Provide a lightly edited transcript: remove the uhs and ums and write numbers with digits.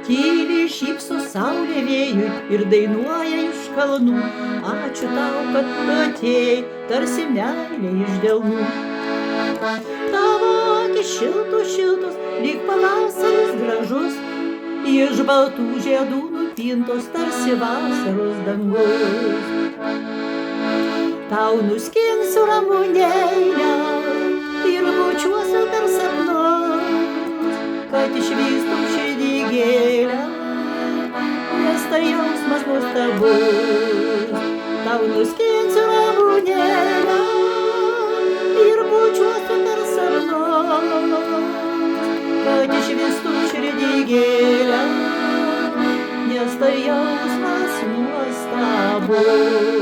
Tyliai šypso saulė vėjui ir dainuoja iš kalnų. Ačiū tau, kad tu atėjai, tarsi meilė iš delnų. Tavo akys šiltos, šiltos, lyg pavasaris gražus, iš baltų žiedų nupintos, tarsi vasaros dangus. Tau nuskinsiu ramunėlę ir bučiuosiu per sapnus, kad išvystum širdį gėlę, nes tai jausmas nuostabus. Tau nuskinsiu ramunėlę ir bučiuosiu per sapnus, kad išvystum širdį gėlę, nes tai jausmas nuostabus.